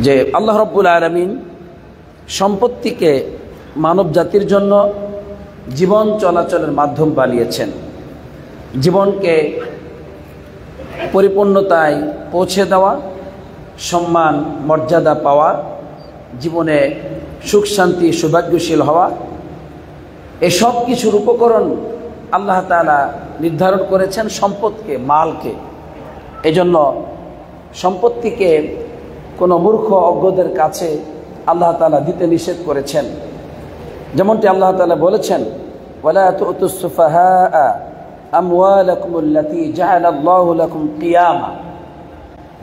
যে আল্লাহ রাব্বুল আলামিন সম্পত্তিকে মানব জাতির জন্য জীবন চলাচলের মাধ্যম বানিয়েছেন। জীবনকে পরিপূর্ণতায় পৌঁছে দেওয়া, সম্মান মর্যাদা পাওয়া, জীবনে সুখ শান্তি সৌভাগ্যশীল হওয়া, এসব কিছুর উপকরণ আল্লাহ তাআলা নির্ধারণ করেছেন সম্পদকে, মালকে। এজন্য সম্পত্তিকে কোনো মূর্খ অজ্ঞদের কাছে আল্লাহ তাআলা দিতে নিষেধ করেছেন। যেমনটি আল্লাহ তাআলা বলেছেন, ওয়ালা তুতুস সুফাহা আমওয়ালাকুমুল্লাতী জাআলাল্লাহু লাকুম কিয়ামা,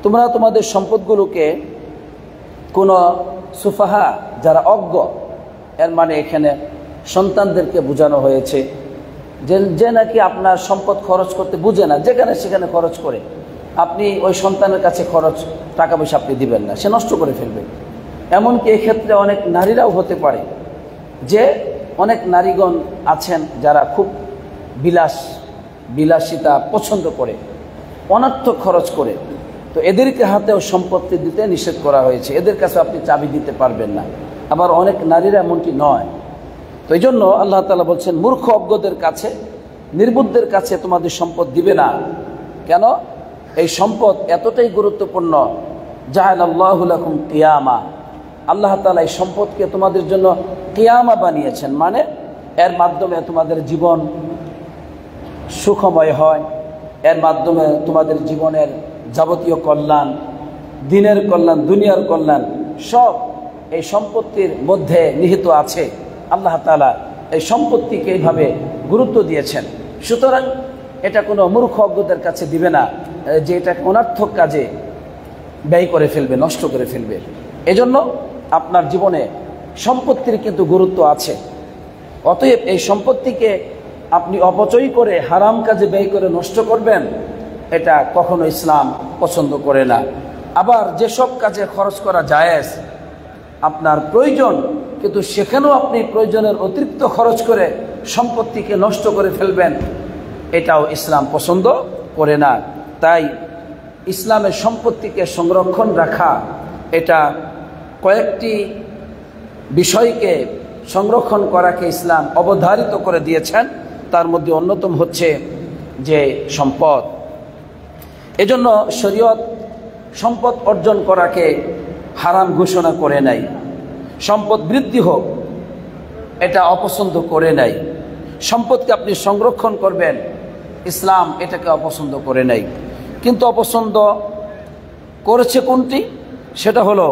তোমরা তোমাদের সম্পদগুলোকে কোনো সুফাহা, যারা অজ্ঞ, এর মানে এখানে সন্তানদেরকে বোঝানো হয়েছে যে নাকি আপনার সম্পদ খরচ করতে বুঝে না, যেখানে সেখানে খরচ করে, আপনি ওই সন্তানের কাছে টাকা পয়সা আপনি দিবেন না, সে নষ্ট করে ফেলবে। এমনকি এক্ষেত্রে অনেক নারীরাও হতে পারে যে অনেক নারীগণ আছেন যারা খুব বিলাসিতা পছন্দ করে, অনর্থক খরচ করে, তো এদেরকে হাতেও সম্পত্তি দিতে নিষেধ করা হয়েছে। এদের কাছে আপনি চাবি দিতে পারবেন না। আবার অনেক নারীরা এমনটি নয়। তো এই জন্য আল্লাহ তাআলা বলছেন, মূর্খ অজ্ঞদের কাছে, নির্বুদ্ধের কাছে তোমাদের সম্পদ দিবে না। কেন? এই সম্পদ এতটাই গুরুত্বপূর্ণ, জাআলাল্লাহু লাকুম কিয়ামা, আল্লাহ তাআলা এই সম্পদকে তোমাদের জন্য কিয়ামা বানিয়েছেন, মানে এর মাধ্যমে তোমাদের জীবন সুখময় হয়, এর মাধ্যমে তোমাদের জীবনের যাবতীয় কল্যাণ, দিনের কল্যাণ, দুনিয়ার কল্যাণ সব এই সম্পত্তির মধ্যে নিহিত আছে। আল্লাহ তাআলা এই সম্পত্তিকে এইভাবে গুরুত্ব দিয়েছেন। সুতরাং এটা কোনো মূর্খ অজ্ঞদের কাছে দিবে না যে এটা অনর্থক কাজে ব্যয় করে ফেলবে, নষ্ট করে ফেলবে। এজন্য আপনার জীবনে সম্পত্তির কিন্তু গুরুত্ব আছে। অতএব এই সম্পত্তিকে আপনি অপচয় করে হারাম কাজে ব্যয় করে নষ্ট করবেন, এটা কখনো ইসলাম পছন্দ করে না। আবার যেসব কাজে খরচ করা জায়েজ, আপনার প্রয়োজন, কিন্তু সেখানেও আপনি প্রয়োজনের অতিরিক্ত খরচ করে সম্পত্তিকে নষ্ট করে ফেলবেন, এটাও ইসলাম পছন্দ করে না। তাই ইসলামের সম্পত্তিকে সংরক্ষণ রাখা, এটা কয়েকটি বিষয়কে সংরক্ষণ করাকে ইসলাম অবধারিত করে দিয়েছেন। তার মধ্যে অন্যতম হচ্ছে যে সম্পদ। এজন্য শরীয়ত সম্পদ অর্জন করাকে হারাম ঘোষণা করে নাই, সম্পদ বৃদ্ধি হোক এটা অপছন্দ করে নাই। সম্পদকে আপনি সংরক্ষণ করবেন, ইসলাম এটাকে অপছন্দ করে নাই। কিন্তু অপছন্দ করেছে কোনটি? সেটা হলো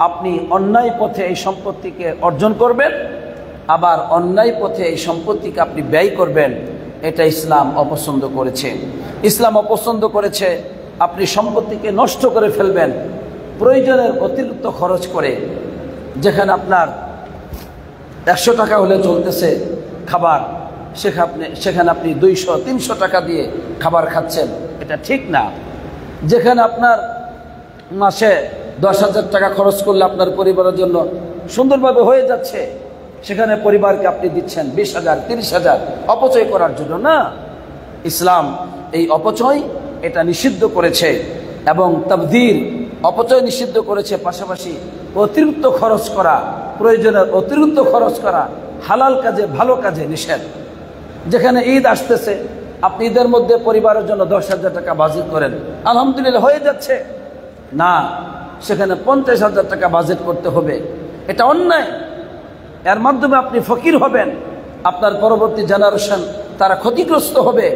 আপনি অন্যায় পথে এই সম্পত্তিকে অর্জন করবেন, আবার অন্যায় পথে এই সম্পত্তিকে আপনি ব্যয় করবেন, এটা ইসলাম অপছন্দ করেছে। ইসলাম অপছন্দ করেছে আপনি সম্পত্তিকে নষ্ট করে ফেলবেন প্রয়োজনের অতিরিক্ত খরচ করে। যেখানে আপনার 100 টাকা হলে চলতেছে খাবার, সেখানে আপনি 200-300 টাকা দিয়ে খাবার খাচ্ছেন, এটা ঠিক না। যেখানে আপনার মাসে 10,000 টাকা খরচ করলে আপনার পরিবারের জন্য সুন্দরভাবে হয়ে যাচ্ছে, সেখানে পরিবারকে আপনি দিচ্ছেন 20,000, 30,000 অপচয় করার জন্য না। ইসলাম এই অপচয় এটা নিষিদ্ধ করেছে, এবং তাবযীর, অপচয় নিষিদ্ধ করেছে। পাশাপাশি অতিরিক্ত খরচ করা, প্রয়োজনের অতিরিক্ত খরচ করা হালাল কাজে, ভালো কাজে নিষেধ। যেখানে ঈদ আসতেছে, আপনি ঈদের মধ্যে পরিবারের জন্য 10,000 টাকা বাজেট করেন, আলহামদুলিল্লাহ হয়ে যাচ্ছে, না, সেখানে 50,000 টাকা বাজেট করতে হবে, এটা অন্যায়। এর মাধ্যমে আপনি ফকির হবেন, আপনার পরবর্তী জেনারেশন তারা ক্ষতিগ্রস্ত হবে,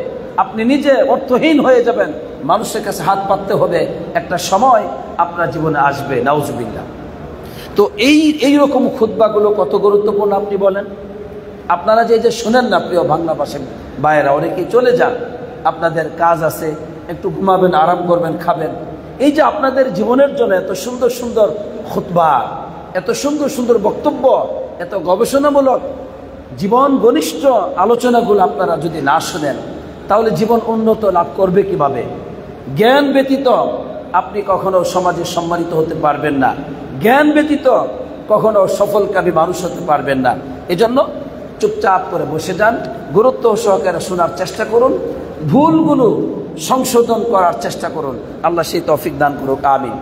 আপনি নিজে অর্থহীন হয়ে যাবেন, মানুষের কাছে হাত পাততে হবে, একটা সময় আপনার জীবনে আসবে, নাউজুবিল্লাহ। তো এই রকম খুতবাগুলো কত গুরুত্বপূর্ণ আপনি বলেন। আপনারা যে শুনেন না প্রিয় বাংলা ভাষার ভাইয়েরা, অনেকেই চলে যান, আপনাদের কাজ আছে, একটু ঘুমাবেন, আরাম করবেন, খাবেন। এই যে আপনাদের জীবনের জন্য এত সুন্দর সুন্দর খুতবা, এত সুন্দর সুন্দর বক্তব্য, এত গবেষণামূলক জীবন ঘনিষ্ঠ আলোচনাগুলো আপনারা যদি না শোনেন, তাহলে জীবন উন্নত লাভ করবে কিভাবে? জ্ঞান ব্যতীত আপনি কখনো সমাজে সম্মানিত হতে পারবেন না, জ্ঞান ব্যতীত কখনো সফলকামী মানুষ হতে পারবেন না। এজন্য চুপচাপ করে বসে যান, গুরুত্ব সহকারে শোনার চেষ্টা করুন, ভুলগুলো সংশোধন করার চেষ্টা করুন। আল্লাহ সেই তৌফিক দান করুক, আমিন।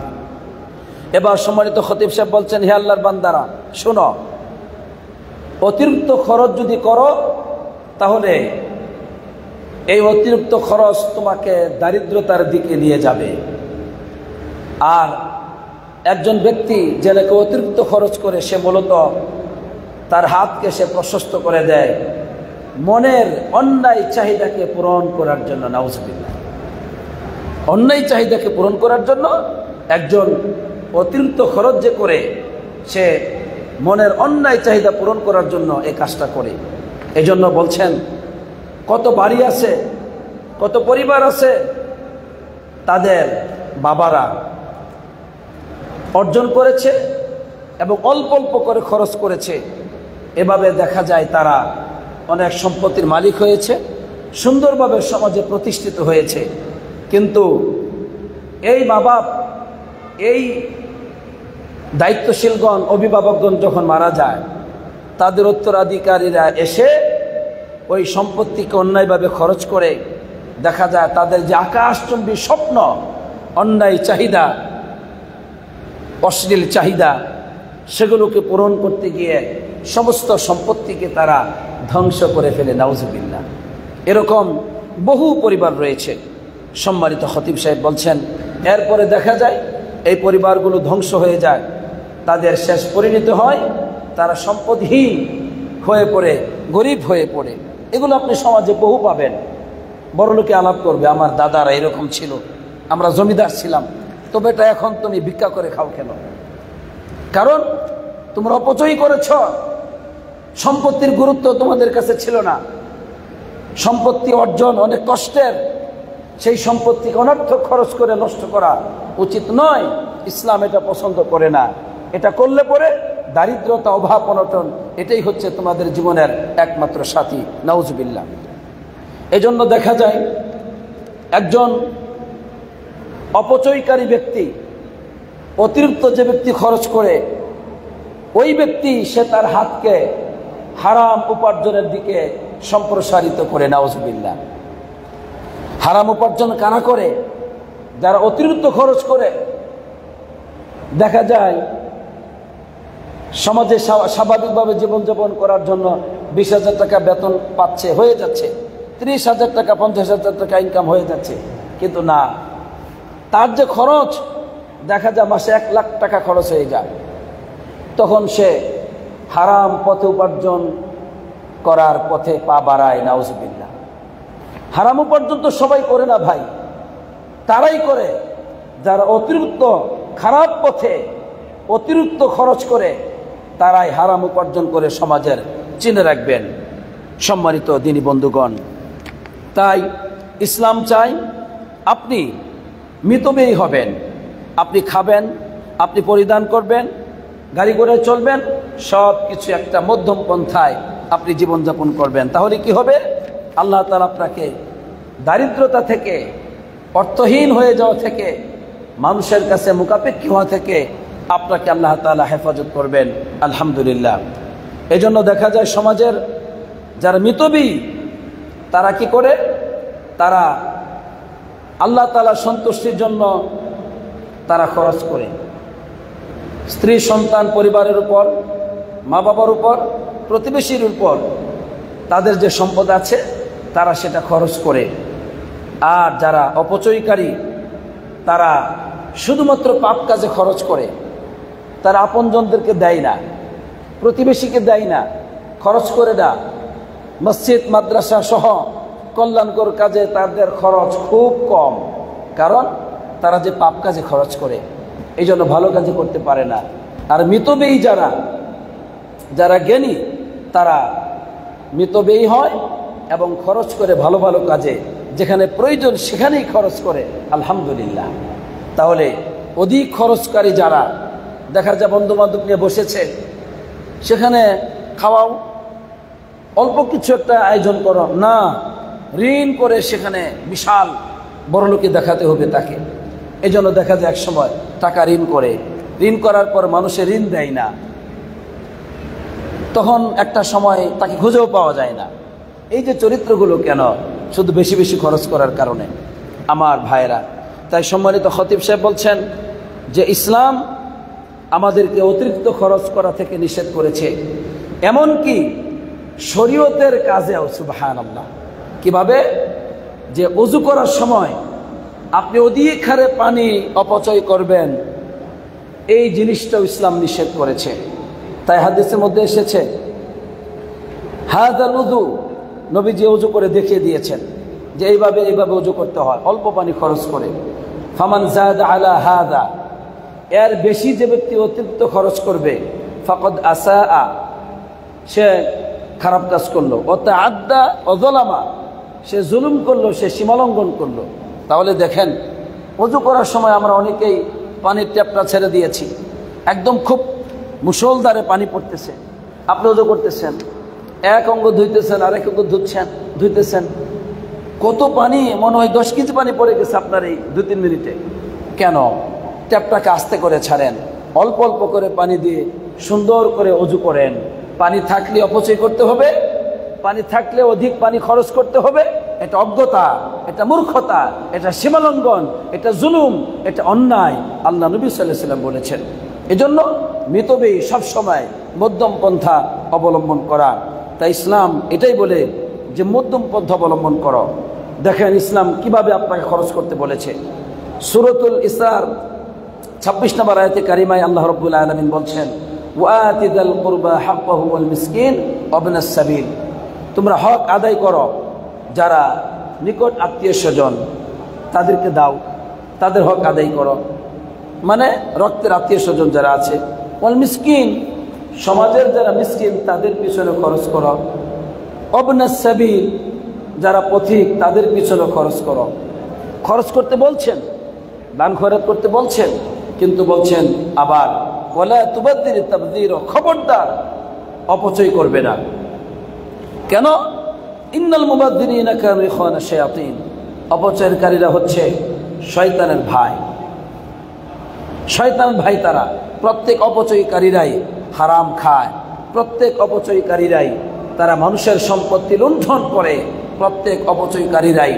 এবার সম্মানিত খতিব সাহেব বলছেন, হে আল্লাহর বান্দারা শোনো, অতিরিক্ত খরচ যদি করো তাহলে এই অতিরিক্ত খরচ তোমাকে দারিদ্রতার দিকে নিয়ে যাবে। আর একজন ব্যক্তি যে নাকি অতিরিক্ত খরচ করে সে মূলত তার হাতকে সে প্রশস্ত করে দেয় মনের অন্যায় চাহিদাকে পূরণ করার জন্য। নাউজুবিল্লাহ। অন্যায় চাহিদাকে পূরণ করার জন্য একজন অতিরিক্ত খরচ যে করে সে মনের অন্যায় চাহিদা পূরণ করার জন্য এই কাজটা করে। এই জন্য বলছেন, কত বাড়ি আছে, কত পরিবার আছে, তাদের বাবারা অর্জন করেছে এবং অল্প অল্প করে খরচ করেছে। এভাবে দেখা যায় তারা অনেক সম্পত্তির মালিক হয়েছে, সুন্দরভাবে সমাজে প্রতিষ্ঠিত হয়েছে। কিন্তু এই মা বাপ, এই দায়িত্বশীলগণ, অভিভাবকগণ যখন মারা যায়, তাদের উত্তরাধিকারীরা এসে ওই সম্পত্তিকে অন্যায়ভাবে খরচ করে দেখা যায় তাদের যে আকাশচুম্বী স্বপ্ন, অন্যায় চাহিদা, অশ্লীল চাহিদা, সেগুলোকে পূরণ করতে গিয়ে সমস্ত সম্পত্তিকে তারা ধ্বংস করে ফেলে। নাউজুবিল্লাহ। এরকম বহু পরিবার রয়েছে। সম্মানিত খতিব সাহেব বলছেন, এরপরে দেখা যায় এই পরিবারগুলো ধ্বংস হয়ে যায়, তাদের শেষ পরিণত হয় তারা সম্পদহীন হয়ে পড়ে, গরিব হয়ে পড়ে। এগুলো আপনি সমাজে বহু পাবেন। বড় লোকে আলাপ করবে, আমার দাদারা এরকম ছিল, আমরা জমিদার ছিলাম, তো বেটা এখন তুমি ভিক্ষা করে খাও কেন? কারণ তোমরা অপচয় করেছ। সম্পত্তির গুরুত্ব তোমাদের কাছে ছিল না। সম্পত্তি অর্জন অনেক কষ্টের, সেই সম্পত্তিকে অনর্থক খরচ করে নষ্ট করা উচিত নয়। ইসলাম এটা পছন্দ করে না। এটা করলে পরে দারিদ্রতা, অভাব, অনটন, এটাই হচ্ছে তোমাদের জীবনের একমাত্র সাথী। নাউজুবিল্লাহ। এজন্য দেখা যায় একজন অপচয়কারী ব্যক্তি, অতিরিক্ত যে ব্যক্তি খরচ করে, ওই ব্যক্তি সে তার হাতকে হারাম উপার্জনের দিকে সম্প্রসারিত করে। নাউজুবিল্লাহ। হারাম উপার্জন কারা করে? যারা অতিরিক্ত খরচ করে। দেখা যায় সমাজে স্বাভাবিকভাবে জীবনযাপন করার জন্য 20,000 টাকা বেতন পাচ্ছে, হয়ে যাচ্ছে, 30,000 টাকা, 50,000 টাকা ইনকাম হয়ে যাচ্ছে। কিন্তু না, তার যে খরচ দেখা যায় মাসে 1 লাখ টাকা খরচ হয়ে যায়। তখন সে হারাম পথে উপার্জন করার পথে পা বাড়ায়। নাউজুবিল্লাহ। হারাম উপার্জন তো সবাই করে না ভাই, তারাই করে যারা অতিরিক্ত খারাপ পথে অতিরিক্ত খরচ করে, তারাই হারাম উপার্জন করে সমাজের চিনে রাখবেন। সম্মানিত দিনী বন্ধুগণ, তাই ইসলাম চাই আপনি মিতব্যয়ী হবেন, আপনি খাবেন, আপনি পরিধান করবেন, গাড়ি ঘোড়ায় চলবেন, সব কিছু একটা মধ্যম পন্থায় আপনি জীবনযাপন করবেন। তাহলে কি হবে? আল্লাহ তাআলা আপনাকে দারিদ্রতা থেকে, অর্থহীন হয়ে যাওয়া থেকে, মানুষের কাছে মুখাপেক্ষী হওয়া থেকে আপনাকে আল্লাহ তাআলা হেফাজত করবেন। আলহামদুলিল্লাহ। এজন্য দেখা যায় সমাজের যারা মিতব্যয়ী তারা কি করে? তারা আল্লাহ তাআলার সন্তুষ্টির জন্য তারা খরচ করে। স্ত্রী, সন্তান, পরিবারের উপর, মা বাবার উপর, প্রতিবেশীর উপর তাদের যে সম্পদ আছে তারা সেটা খরচ করে। আর যারা অপচয়কারী তারা শুধুমাত্র পাপ কাজে খরচ করে। তারা আপনজনদেরকে দেয় না, প্রতিবেশীকে দেয় না, খরচ করে না। মসজিদ, মাদ্রাসা সহ কল্যাণকর কাজে তাদের খরচ খুব কম, কারণ তারা যে পাপ কাজে খরচ করে, এই জন্য ভালো কাজে করতে পারে না। আর মিতব্যয়ী যারা জ্ঞানী, তারা মিতব্যয়ী হয় এবং খরচ করে ভালো ভালো কাজে, যেখানে প্রয়োজন সেখানেই খরচ করে। আলহামদুলিল্লাহ। তাহলে অধিক খরচকারী যারা, দেখা যায় বন্ধু বান্ধব নিয়ে বসেছে, সেখানে খাওয়াও, অল্প কিছু একটা আয়োজন করো না, ঋণ করে সেখানে বিশাল বড়লোকি দেখাতে হবে তাকে। এই জন্য দেখা যায় এক সময় টাকা ঋণ করে, ঋণ করার পর মানুষের ঋণ দেয় না, তখন একটা সময় তাকে খুঁজেও পাওয়া যায় না। এই যে চরিত্রগুলো কেন? শুধু বেশি বেশি খরচ করার কারণে। আমার ভাইরা, তাই সম্মানিত খতিব সাহেব বলছেন যে ইসলাম আমাদেরকে অতিরিক্ত খরচ করা থেকে নিষেধ করেছে। এমনকি শরীয়তের কাজেও সুবহানাল্লাহ, কিভাবে যে ওযু করার সময় আপনি অধিক হারে পানি অপচয় করবেন, এই জিনিসটাও ইসলাম নিষেধ করেছে। তাই হাদিসের মধ্যে এসেছে হাযাল উযু, নবীজি ওযু করে দেখিয়ে দিয়েছেন যে এইভাবে ওযু করতে হয়, অল্প পানি খরচ করে। ফামান যাদা আলা হাযা, এর বেশি যে ব্যক্তি অতিরিক্ত খরচ করবে, ফাকাদ আসাআ, সে খারাপ কাজ করলো, ওয়াতাআদ্দা ওয়া যালামা, সে জুলুম করলো, সে সীমালঙ্ঘন করলো। তাহলে দেখেন ওযু করার সময় আমরা অনেকেই পানির ট্যাপটা ছেড়ে দিয়েছি, একদম খুব মুষলধারে পানি পড়তেছে, আপনি ওযু করতেছেন, এক অঙ্গ ধুইতেছেন, আরেক অঙ্গ ধুইতেছেন, কত পানি, মনে হয় 10 কেজি পানি পড়ে গেছে আপনার এই 2-3 মিনিটে। কেন? ট্যাপটাকে আস্তে করে ছাড়েন, অল্প অল্প করে পানি দিয়ে সুন্দর করে ওযু করেন। পানি থাকলে অপচয় করতে হবে, পানি থাকলে অধিক পানি খরচ করতে হবে, এটা অজ্ঞতা, এটা মূর্খতা, এটা সীমালঙ্ঘন, এটা জুলুম, এটা অন্যায়, আল্লাহ নবী সাল্লাল্লাহু আলাইহি ওয়াসাল্লাম বলেছেন। এজন্য মিতব্যয়ী সবসময় মধ্যম পন্থা অবলম্বন করা। তাই ইসলাম এটাই বলে যে মধ্যম পন্থা অবলম্বন করো। দেখেন ইসলাম কিভাবে আপনাকে খরচ করতে বলেছে। সূরাতুল ইসরার 26 নম্বর আয়াতে কারিমায় আল্লাহ রাব্বুল আলামিন বলছেন, ওয়াতি যাল কুরবা হাক্কাহু ওয়াল মিসকিন ওয়া ইবনাস সাবিল, তোমরা হক আদায় করো, যারা নিকট আত্মীয় স্বজন তাদেরকে দাও, তাদের হক আদায় করো, মানে রক্তের আত্মীয় স্বজন যারা আছে। ওয়াল মিসকিন, সমাজের যারা মিসকিন তাদের পিছনে খরচ করো। ইবনাস সাবিল, যারা পথিক তাদের পিছনে খরচ করো। খরচ করতে বলছেন, দান খয়রাত করতে বলছেন, কিন্তু বলছেন আবার ওয়ালা তুবাদ্দির তাবযীর, খবরদার অপচয় করবে না। কেন? ইন্নাল মুবাদ্দিরিনা কানু ইখওয়ানা শায়াতিন, অপচয়কারীরা হচ্ছে শয়তানের ভাই। শয়তান ভাই তারা। প্রত্যেক অপচয়কারীরাই হারাম খায়, প্রত্যেক অপচয়কারীরাই তারা মানুষের সম্পত্তি লুণ্ঠন করে, প্রত্যেক অপচয়কারীরাই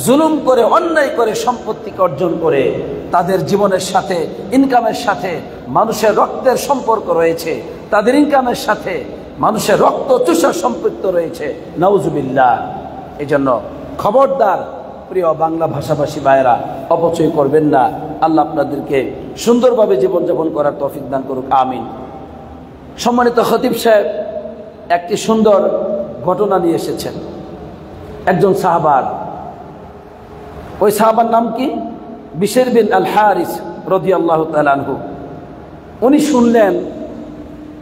জুলুম করে, অন্যায় করে সম্পত্তিকে অর্জন করে। তাদের জীবনের সাথে, ইনকামের সাথে মানুষের রক্তের সম্পর্ক রয়েছে, তাদের ইনকামের সাথে মানুষের রক্ত চুষা সম্পৃক্ত রয়েছে, নাউজুবিল্লাহ। এই জন্য খবরদার প্রিয় বাংলা ভাষাভাষী ভাইয়েরা, অপচয় করবেন না। আল্লাহ আপনাদেরকে সুন্দরভাবে জীবনযাপন করার তৌফিক দান করুক, আমিন। সম্মানিত খতিব সাহেব একটি সুন্দর ঘটনা নিয়ে এসেছেন একজন সাহাবার। ওই সাহাবার নাম কি? বিশর বিন আল হারিস রাদিয়াল্লাহু তাআলা আনহু। উনি শুনলেন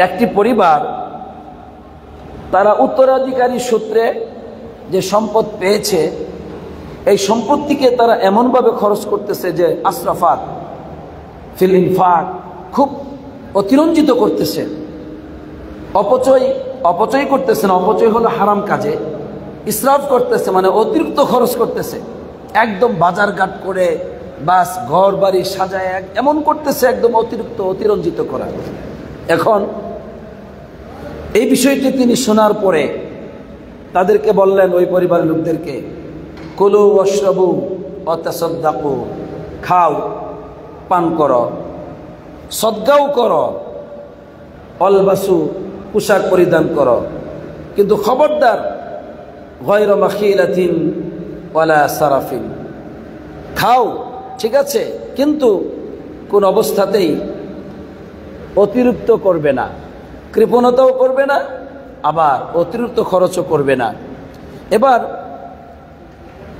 একটি পরিবার, তারা উত্তরাধিকারী সূত্রে যে সম্পদ পেয়েছে, এই সম্পত্তিকে তারা এমনভাবে খরচ করতেছে যে আসরাফাত ফিল ইনফাক, খুব অতিরঞ্জিত করতেছে। অপচয় করতেছে না, অপচয় হলো হারাম কাজে। ইসরাফ করতেছে মানে অতিরিক্ত খরচ করতেছে, একদম বাজারঘাট করে বাস ঘর বাড়ি সাজায় এমন করতেছে, একদম অতিরঞ্জিত করা। এখন এই বিষয়টি তিনি শোনার পরে তাদেরকে বললেন, ওই পরিবারের লোকদেরকে, কুলু ওয়াশরাবু ওয়া তাসাদ্দাকু, খাও, পান করো, সদকাও করো, অলবাসু, পোশাক পরিধান করো, কিন্তু খবরদার গায়রা মাখিলাতিন ওয়ালা সারাফিন, খাও ঠিক আছে, কিন্তু কোন অবস্থাতেই অতিরিক্ত করবে না, কৃপণতাও করবে না, আবার অতিরিক্ত খরচও করবে না। এবার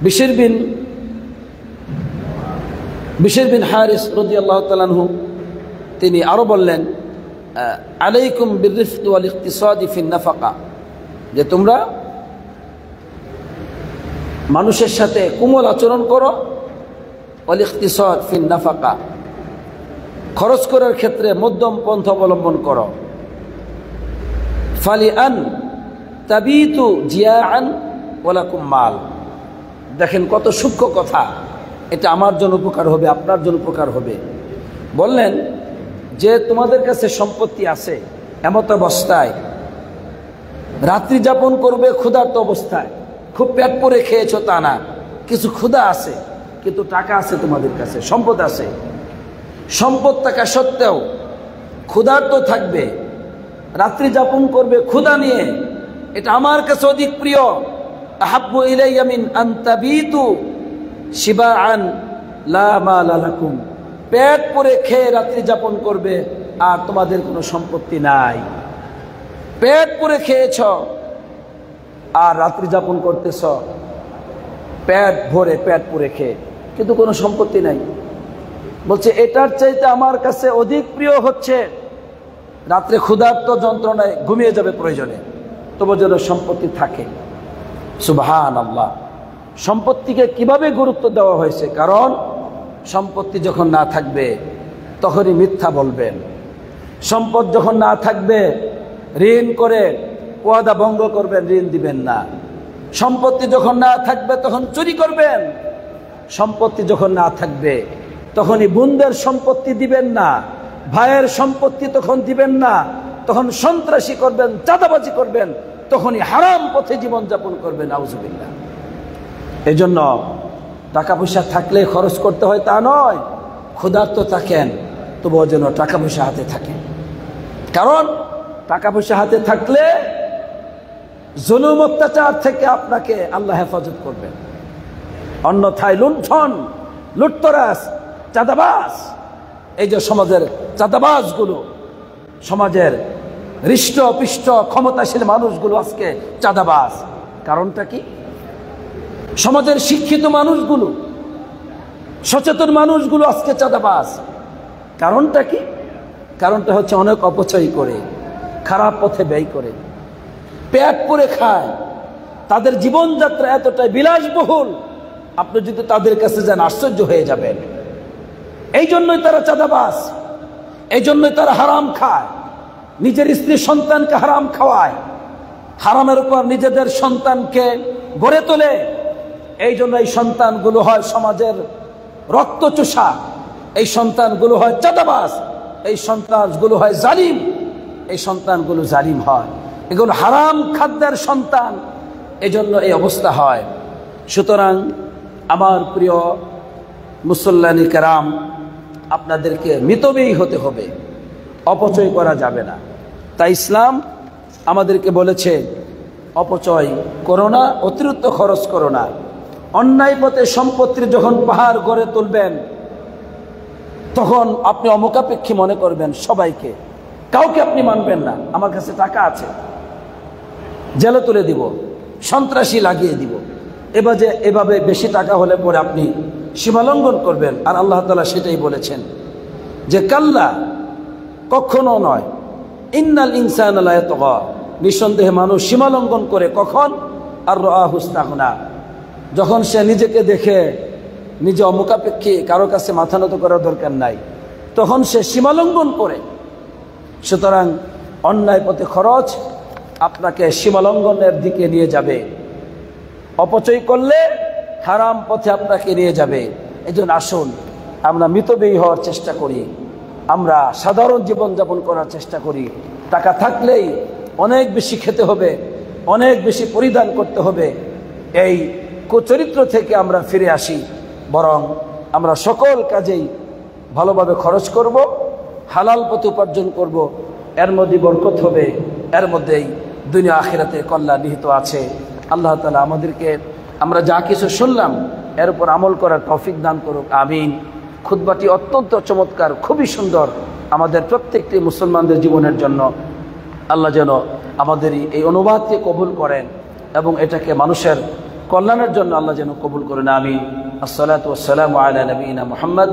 বিশর বিন হারিস রাদিয়াল্লাহু তাআলা আনহু তিনি আরো বললেন, আলাইকুম বিররিফকি ওয়াল ইকতিসাদি ফিন নাফাকা, যে তোমরা মানুষের সাথে কোমল আচরণ করো, ওয়াল ইকতিসাদ ফিন নাফাকা, খরচ করার ক্ষেত্রে মধ্যম পন্থা অবলম্বন করো। ফালিআন তাবিতু জিয়াআন ওয়ালাকুম মাল, দেখেন কত সূক্ষ্ম কথা, এটা আমার জন্য উপকার হবে, আপনার জন্য উপকার হবে। বললেন যে তোমাদের কাছে সম্পত্তি আছে, এমত অবস্থায় রাত্রি যাপন করবে ক্ষুধার্ত অবস্থায়, খুব পেট পরে খেয়েছো তা না, কিছু ক্ষুধা আছে, কিন্তু টাকা আছে তোমাদের কাছে, সম্পদ আছে, সম্পদ থাকা সত্ত্বেও ক্ষুধার্ত থাকবে, রাত্রি যাপন করবে ক্ষুধা নিয়ে, এটা আমার কাছে অধিক প্রিয়। আহাব্বু ইলাইয়া মিন আন তাবিতু শিবাআন লা মালা লাকুম, পেট পুরে খেয়ে রাত্রি যাপন করবে আর তোমাদের কোনো সম্পত্তি নাই। পেট পুরে খেয়েছ আর রাত্রি যাপন করতেছ পেট ভরে, পেট পুরে খেয়ে, কিন্তু কোনো সম্পত্তি নাই। বলছে এটার চাইতে আমার কাছে অধিক প্রিয় হচ্ছে রাত্রে ক্ষুধার্ত যন্ত্রণায় ঘুমিয়ে যাবে প্রয়োজনে, তবু যেন সম্পত্তি থাকে। সুবহানাল্লাহ। সম্পত্তিকে কিভাবে গুরুত্ব দেওয়া হয়েছে? কারণ সম্পত্তি যখন না থাকবে তখনই মিথ্যা বলবেন। সম্পদ যখন না থাকবে ঋণ করে ওয়াদা ভঙ্গ করবেন, ঋণ দিবেন না। সম্পত্তি যখন না থাকবে তখন চুরি করবেন। সম্পত্তি যখন না থাকবে তখনই বোনদের সম্পত্তি দিবেন না, ভাইয়ের সম্পত্তি তখন দিবেন না, তখন সন্ত্রাসী করবেন, চাঁদাবাজি করবেন, তখনই হারাম পথে জীবনযাপন করবেন। আউযুবিল্লাহ। এই জন্য টাকা পয়সা থাকলে খরচ করতে হয় তা নয়, ক্ষুধার্ত থাকেন তবুও যেন টাকা পয়সা হাতে থাকে। কারণ টাকা পয়সা হাতে থাকলে জুলুম অত্যাচার থেকে আপনাকে আল্লাহ হেফাজত করবেন। অন্যথায় লুণ্ঠন, লুটতরাজ, চাঁদাবাজ, এই যে সমাজের চাঁদাবাজগুলো, সমাজের হৃষ্টপিষ্ট ক্ষমতাশীল মানুষগুলো আজকে চাঁদাবাজ। কারণটা কি? সমাজের শিক্ষিত মানুষগুলো, সচেতন মানুষগুলো আজকে চাঁদাবাজ। কারণটা কি? কারণটা হচ্ছে অনেক অপচয় করে, খারাপ পথে ব্যয় করে, পেট পুরে খায়। তাদের জীবনযাত্রা এতটাই বিলাসবহুল, আপনি যদি তাদের কাছে যান আশ্চর্য হয়ে যাবেন। এই জন্যই তারা চাঁদাবাজ, এই জন্যই তারা হারাম খায়, নিজের স্ত্রী সন্তানকে হারাম খাওয়ায়, হারামের উপর নিজেদের সন্তানকে গড়ে তোলে। এই জন্য এই সন্তানগুলো হয় সমাজের রক্তচোষা, এই সন্তানগুলো হয় চাঁদাবাজ, এই সন্তানগুলো হয় জালিম, এই সন্তানগুলো জালিম হয়, এগুলো হারাম খাদ্যের সন্তান। এজন্য এই অবস্থা হয়। সুতরাং আমার প্রিয় মুসল্লানি কেরাম, আপনাদেরকে মিতব্যয়ী হতে হবে, অপচয় করা যাবে না। তাই ইসলাম আমাদেরকে বলেছে অপচয় করো না, অতিরিক্ত খরচ করো না। অন্যায় পথে সম্পত্তির যখন পাহাড় গড়ে তুলবেন তখন আপনি অমুখাপেক্ষী মনে করবেন সবাইকে, কাউকে আপনি মানবেন না। আমার কাছে টাকা আছে, জেলে তুলে দিব, সন্ত্রাসী লাগিয়ে দিব, এভাবে বেশি টাকা হলে পরে আপনি সীমালঙ্ঘন করবেন। আর আল্লাহ তাআলা সেটাই বলেছেন যে কাল্লা, কখনো নয়, ইন্নাল ইনসানা লা ইয়াতগা, নিঃসন্দেহে মানুষ সীমালঙ্ঘন করে। কখন? আর রাআহু ইসতাগনা, যখন সে নিজেকে দেখে নিজে অমুখাপেক্ষী, কারো কাছে মাথা নত করার দরকার নাই, তখন সে সীমালঙ্ঘন করে। সুতরাং অন্যায় পথে খরচ আপনাকে সীমালঙ্ঘনের দিকে নিয়ে যাবে, অপচয় করলে হারাম পথে আপনাকে নিয়ে যাবে। এই জন্য আসুন আমরা মিতব্যয়ী হওয়ার চেষ্টা করি, আমরা সাধারণ জীবনযাপন করার চেষ্টা করি। টাকা থাকলেই অনেক বেশি খেতে হবে, অনেক বেশি পরিধান করতে হবে, এই কুচরিত্র থেকে আমরা ফিরে আসি। বরং আমরা সকল কাজেই ভালোভাবে খরচ করব, হালাল পথে উপার্জন করব, এর মধ্যে বরকত হবে, এর মধ্যেই দুনিয়া আখিরাতে কল্যাণ নিহিত আছে। আল্লাহ তাআলা আমাদেরকে আমরা যা কিছু শুনলাম এর উপর আমল করার তৌফিক দান করুক, আমিন। খুতবাটি অত্যন্ত চমৎকার, খুবই সুন্দর, আমাদের প্রত্যেকটি মুসলমানদের জীবনের জন্য আল্লাহ যেন আমাদের এই অনুবাদকে কবুল করেন এবং এটাকে মানুষের কল্যাণের জন্য আল্লাহ যেন কবুল করেন, আমিন। আসসালাতু ওয়াসসালামু আলা নবিয়িনা মুহাম্মদ।